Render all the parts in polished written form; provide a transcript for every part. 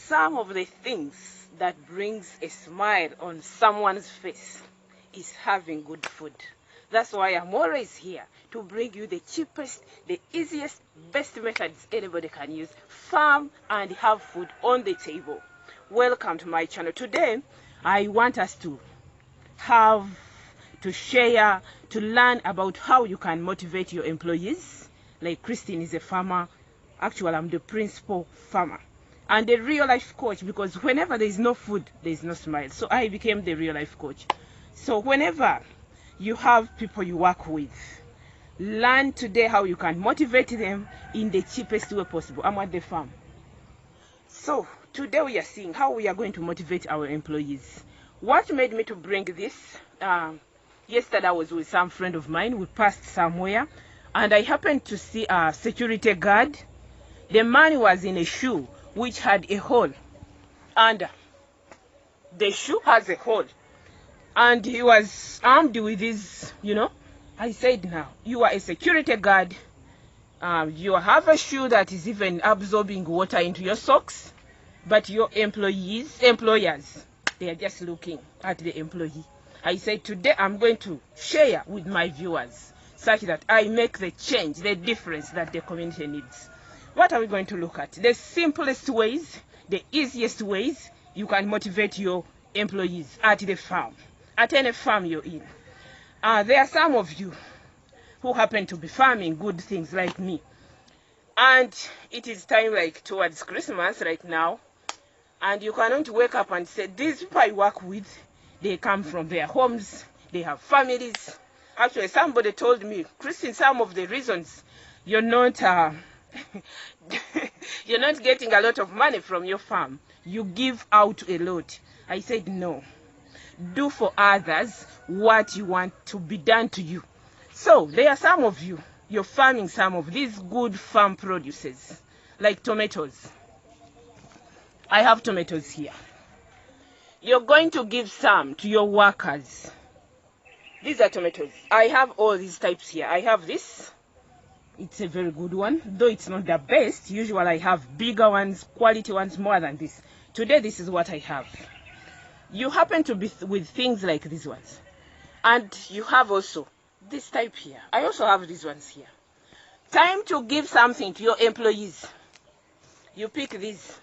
Some of the things that brings a smile on someone's face is having good food. That's why I'm always here to bring you the cheapest, the easiest, best methods anybody can use. Farm and have food on the table. Welcome to my channel. Today, I want us to share, to learn about how you can motivate your employees. Like Christine is a farmer. Actually, I'm the principal farmer and a real life coach, because whenever there is no food, there is no smile. So I became the real life coach. So whenever you have people you work with, learn today how you can motivate them in the cheapest way possible. I'm at the farm. So today we are seeing how we are going to motivate our employees. What made me to bring this? Yesterday I was with some friend of mine. We passed somewhere and I happened to see a security guard. The man was in a shoe which had a hole, and the shoe has a hole, and he was armed with his, I said, now you are a security guard, you have a shoe that is even absorbing water into your socks, but your employers, they are just looking at the employee. I said, today I'm going to share with my viewers such that I make the change, the difference that the community needs. What are we going to look at? The simplest ways, the easiest ways you can motivate your employees at the farm, at any farm you're in. There are some of you who happen to be farming good things like me. And it is time like towards Christmas right now. And you cannot wake up and say, these people I work with, they come from their homes, they have families. Actually, somebody told me, Christine, some of the reasons you're not you're not getting a lot of money from your farm, you give out a lot. I said, no. Do for others what you want to be done to you. So there are some of you, you're farming some of these good farm produces, like tomatoes. I have tomatoes here. You're going to give some to your workers. These are tomatoes. I have all these types here. I have this. It's a very good one, though it's not the best. Usually I have bigger ones, quality ones, more than this. Today, this is what I have. You happen to be with things like these ones. And you have also this type here. I also have these ones here. Time to give something to your employees. You pick these.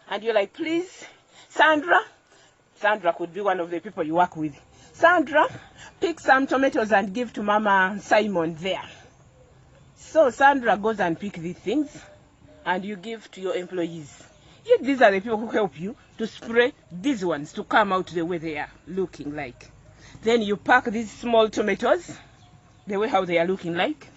And you're like, please, Sandra could be one of the people you work with. Sandra, pick some tomatoes and give to Mama Simon there. So Sandra goes and picks these things and you give to your employees. Yet these are the people who help you to spray these ones to come out the way they are looking like. Then you pack these small tomatoes the way how they are looking like.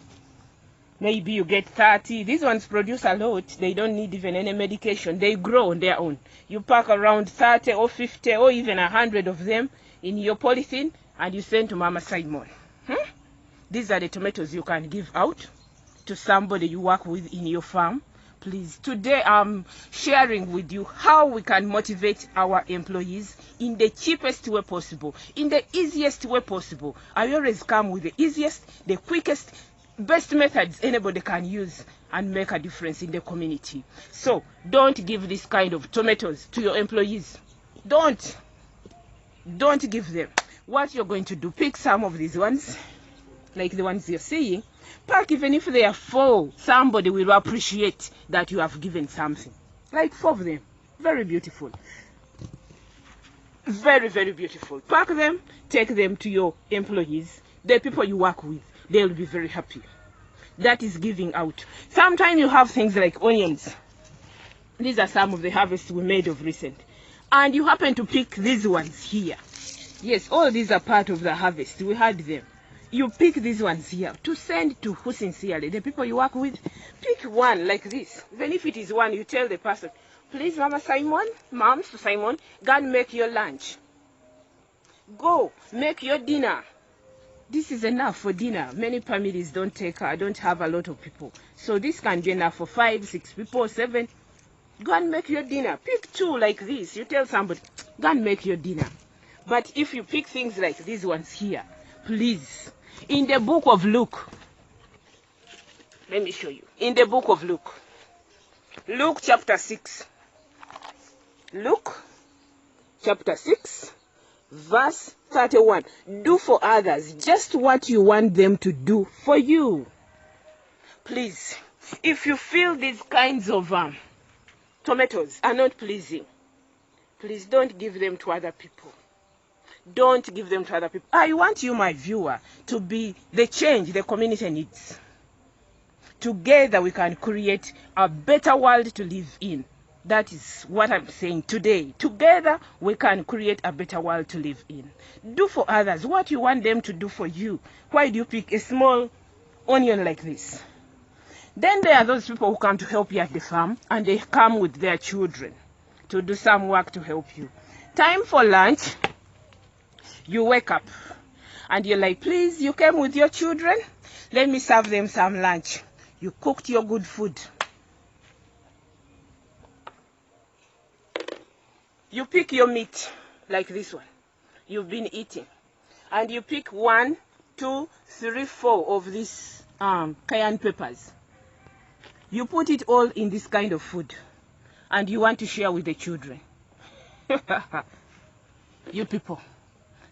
Maybe you get 30. These ones produce a lot. They don't need even any medication. They grow on their own. You pack around 30 or 50 or even 100 of them in your polythene and you send to Mama Simon. These are the tomatoes you can give out to somebody you work with in your farm. Please, today I'm sharing with you how we can motivate our employees in the cheapest way possible, in the easiest way possible. I always come with the easiest, the quickest, best methods anybody can use and make a difference in the community. So don't give this kind of tomatoes to your employees. Don't give them. What you're going to do, pick some of these ones, like the ones you're seeing. Pack, even if they are full, somebody will appreciate that you have given something. Like 4 of them. Very beautiful. Very, very beautiful. Pack them, take them to your employees, the people you work with. They'll be very happy. That is giving out. Sometimes you have things like onions. These are some of the harvests we made of recent. And you happen to pick these ones here. Yes, all these are part of the harvest. We had them. You pick these ones here to send to who sincerely, the people you work with. Pick one like this. Even if it is one, you tell the person, please, Mama Simon, Moms Simon, go and make your lunch. Go, make your dinner. This is enough for dinner. Many families don't have a lot of people. So this can be enough for 5, 6 people, 7. Go and make your dinner. Pick 2 like this. You tell somebody, go and make your dinner. But if you pick things like these ones here, please, in the book of Luke, let me show you. In the book of Luke, Luke chapter 6, Luke chapter 6, verse 31. Do for others just what you want them to do for you. Please, if you feel these kinds of tomatoes are not pleasing, please don't give them to other people. Don't give them to other people. I want you, my viewer, to be the change the community needs. Together we can create a better world to live in. That is what I'm saying today. Together we can create a better world to live in. Do for others what you want them to do for you. Why do you pick a small onion like this? Then there are those people who come to help you at the farm, and they come with their children to do some work to help you. Time for lunch, you wake up and you're like, please, you came with your children? Let me serve them some lunch. You cooked your good food. You pick your meat like this one you've been eating, and you pick 1, 2, 3, 4 of these cayenne peppers. You put it all in this kind of food, and you want to share with the children. You people,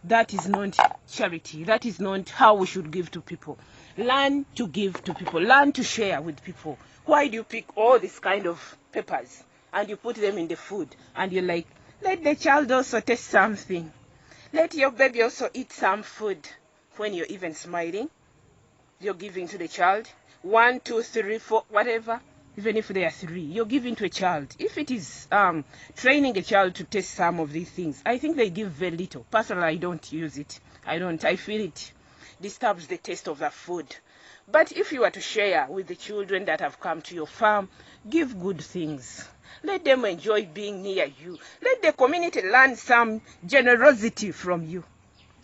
that is not charity. That is not how we should give to people. Learn to give to people. Learn to share with people. Why do you pick all this kind of peppers and you put them in the food, and you're like, let the child also taste something. Let your baby also eat some food. When you're even smiling, you're giving to the child. 1, 2, 3, 4, whatever. Even if they are 3, you're giving to a child. If it is training a child to taste some of these things, I think they give very little. Personally, I don't use it. I feel it disturbs the taste of the food. But if you are to share with the children that have come to your farm, give good things. Let them enjoy being near you. Let the community learn some generosity from you.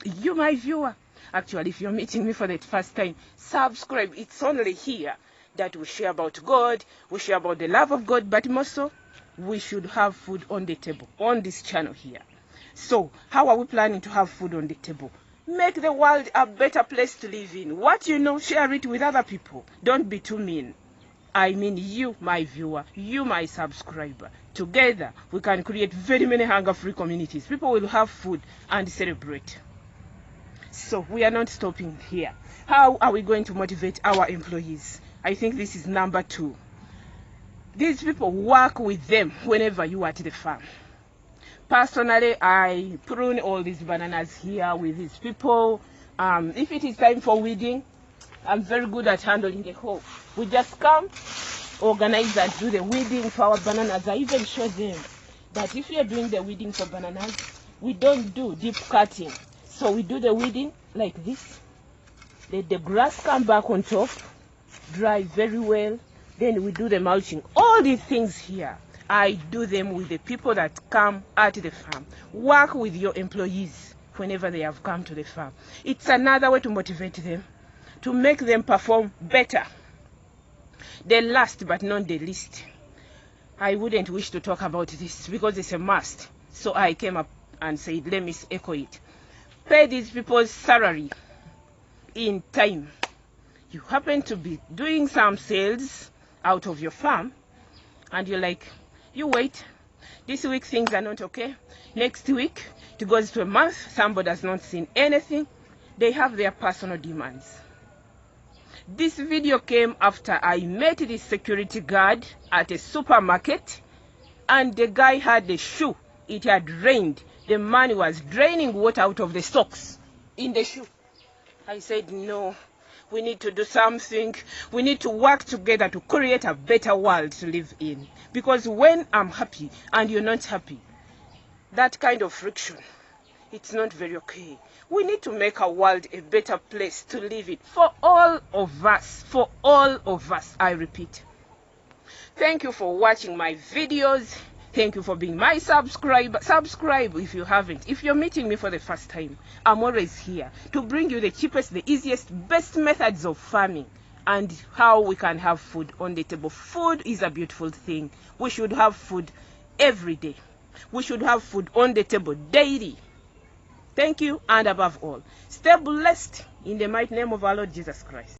You, my viewer, actually, if you're meeting me for the first time, subscribe. It's only here that we share about God, we share about the love of God, but more so, we should have food on the table on this channel here. So, how are we planning to have food on the table? Make the world a better place to live in. What you know, share it with other people. Don't be too mean. I mean you, my viewer, you, my subscriber. Together, we can create very many hunger-free communities. People will have food and celebrate. So, we are not stopping here. How are we going to motivate our employees? I think this is number 2. These people, work with them whenever you are at the farm. Personally, I prune all these bananas here with these people. If it is time for weeding, I'm very good at handling the hoe. We just come, organize and do the weeding for our bananas. I even show them that if you're doing the weeding for bananas, we don't do deep cutting. So we do the weeding like this. Let the grass come back on top, dry very well. Then we do the mulching. All these things here, I do them with the people that come at the farm. Work with your employees whenever they have come to the farm. It's another way to motivate them, to make them perform better. The last but not the least, I wouldn't wish to talk about this because it's a must. So I came up and said, let me echo it. Pay these people's salary in time. You happen to be doing some sales out of your farm, and you're like, you wait, this week things are not okay, next week it goes to a month, somebody has not seen anything. They have their personal demands. This video came after I met this security guard at a supermarket, and the guy had a shoe. It had rained. The man was draining water out of the socks in the shoe. I said, no, we need to do something. We need to work together to create a better world to live in. Because when I'm happy and you're not happy, that kind of friction, it's not very okay. We need to make our world a better place to live in for all of us. For all of us, I repeat. Thank you for watching my videos. Thank you for being my subscriber. Subscribe if you haven't. If you're meeting me for the first time, I'm always here to bring you the cheapest, the easiest, best methods of farming and how we can have food on the table. Food is a beautiful thing. We should have food every day. We should have food on the table daily. Thank you, and above all, stay blessed in the mighty name of our Lord Jesus Christ.